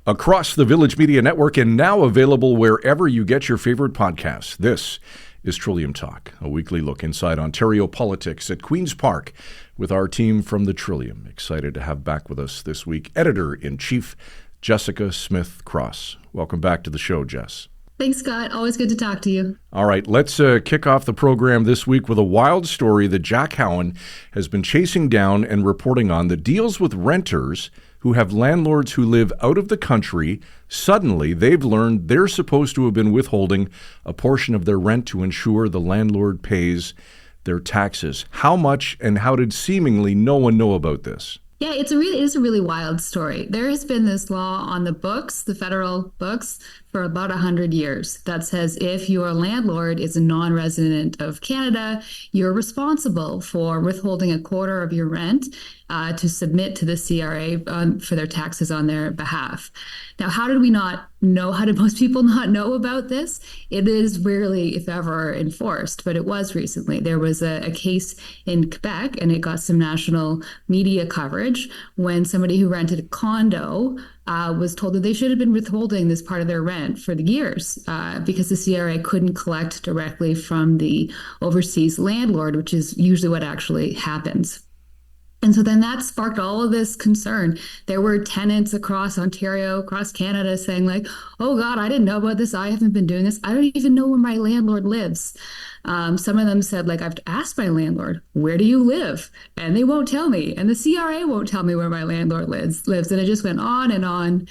Across the Village Media Network and now available wherever you get your favorite podcasts. This is Trillium Talk, a weekly look inside Ontario politics at Queen's Park with our team from the Trillium. Excited to have back with us this week Editor-in-Chief Jessica Smith-Cross. Welcome back to the show, Jess. Thanks, Scott. Always good to talk to you. All right, let's kick off the program this week with a wild story that Jack Cowan has been chasing down and reporting on that deals with renters who have landlords who live out of the country. Suddenly, they've learned they're supposed to have been withholding a portion of their rent to ensure the landlord pays their taxes. How much and how did seemingly no one know about this? Yeah, it is a really wild story. There has been this law on the books, the federal books, for about 100 years that says if your landlord is a non-resident of Canada, you're responsible for withholding a quarter of your rent to submit to the CRA for their taxes on their behalf. Now, how did we not know? How did most people not know about this? It is rarely, if ever, enforced, but it was recently. There was a case in Quebec, and it got some national media coverage when somebody who rented a condo was told that they should have been withholding this part of their rent for the years because the CRA couldn't collect directly from the overseas landlord, which is usually what actually happens. And so then that sparked all of this concern. There were tenants across Ontario, across Canada saying like, oh God, I didn't know about this. I haven't been doing this. I don't even know where my landlord lives. Some of them said, like, I've asked my landlord, where do you live? And they won't tell me. And the CRA won't tell me where my landlord lives. And it just went on and on.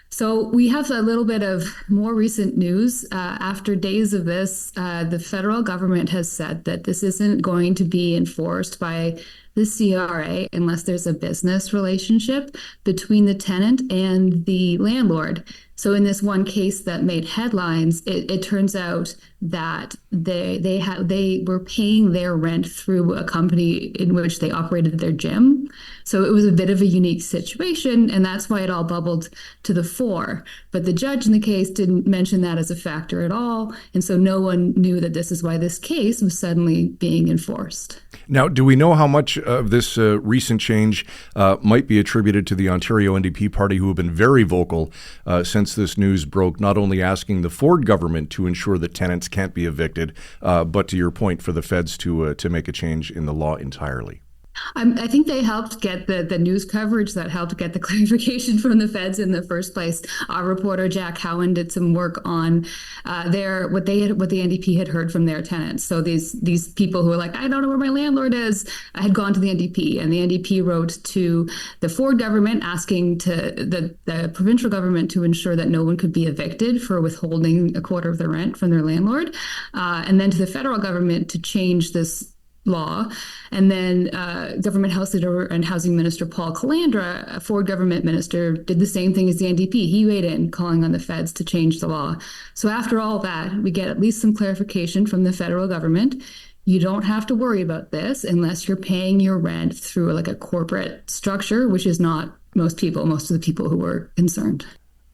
So we have a little bit of more recent news. After days of this, the federal government has said that this isn't going to be enforced by the CRA unless there's a business relationship between the tenant and the landlord. So in this one case that made headlines, it turns out that they were paying their rent through a company in which they operated their gym. So it was a bit of a unique situation, and that's why it all bubbled to the fore. But the judge in the case didn't mention that as a factor at all, and so no one knew that this is why this case was suddenly being enforced. Now, do we know how much of this recent change might be attributed to the Ontario NDP party, who have been very vocal since this news broke, not only asking the Ford government to ensure that tenants can't be evicted, but to your point, for the feds to make a change in the law entirely? I think they helped get the news coverage that helped get the clarification from the feds in the first place. Our reporter Jack Cowan did some work on what the NDP had heard from their tenants. So these people who were like, I don't know where my landlord is, had gone to the NDP, and the NDP wrote to the Ford government asking to the provincial government to ensure that no one could be evicted for withholding a quarter of the rent from their landlord, and then to the federal government to change this law. And then Government House Leader and Housing Minister Paul Calandra, a Ford government minister, did the same thing as the NDP. He weighed in, calling on the feds to change the law. So after all that, we get at least some clarification from the federal government. You don't have to worry about this unless you're paying your rent through like a corporate structure, which is not most of the people who were concerned.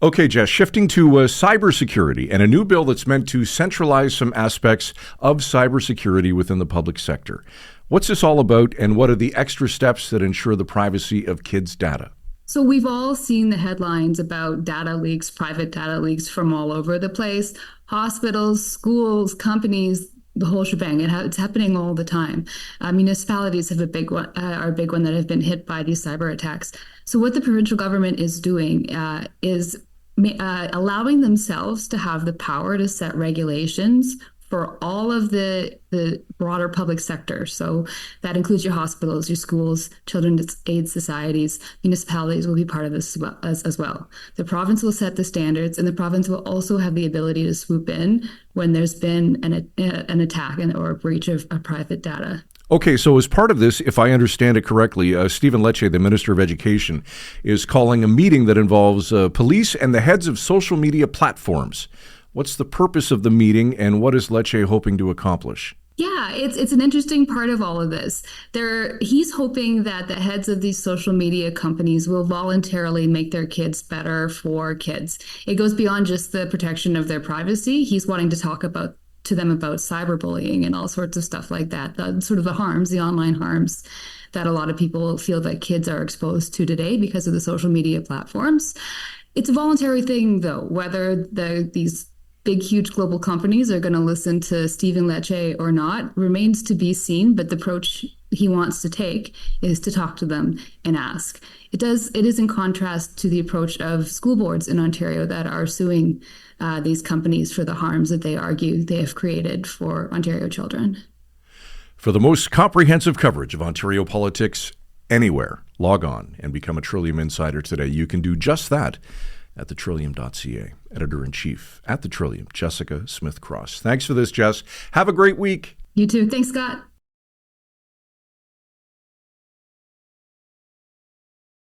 Okay, Jess, shifting to cybersecurity and a new bill that's meant to centralize some aspects of cybersecurity within the public sector. What's this all about, and what are the extra steps that ensure the privacy of kids' data? So we've all seen the headlines about data leaks, private data leaks from all over the place. Hospitals, schools, companies, the whole shebang. It's happening all the time. Municipalities have are a big one that have been hit by these cyber attacks. So what the provincial government is doing is allowing themselves to have the power to set regulations for all of the broader public sector. So that includes your hospitals, your schools, children's aid societies. Municipalities will be part of this as well. The province will set the standards, and the province will also have the ability to swoop in when there's been an attack or a breach of private data. Okay, so as part of this, if I understand it correctly, Stephen Lecce, the Minister of Education, is calling a meeting that involves police and the heads of social media platforms. What's the purpose of the meeting, and what is Lecce hoping to accomplish? Yeah, it's an interesting part of all of this. He's hoping that the heads of these social media companies will voluntarily make their kids better for kids. It goes beyond just the protection of their privacy. He's wanting to talk to them about cyberbullying and all sorts of stuff like that, the online harms that a lot of people feel that kids are exposed to today because of the social media platforms. It's a voluntary thing, though, whether these big, huge global companies are going to listen to Stephen Lecce or not remains to be seen. But the approach he wants to take is to talk to them and ask. It is in contrast to the approach of school boards in Ontario that are suing these companies for the harms that they argue they have created for Ontario children. For the most comprehensive coverage of Ontario politics anywhere, log on and become a Trillium Insider today. You can do just that at thetrillium.ca. Editor-in-Chief at The Trillium, Jessica Smith-Cross. Thanks for this, Jess. Have a great week. You too. Thanks, Scott.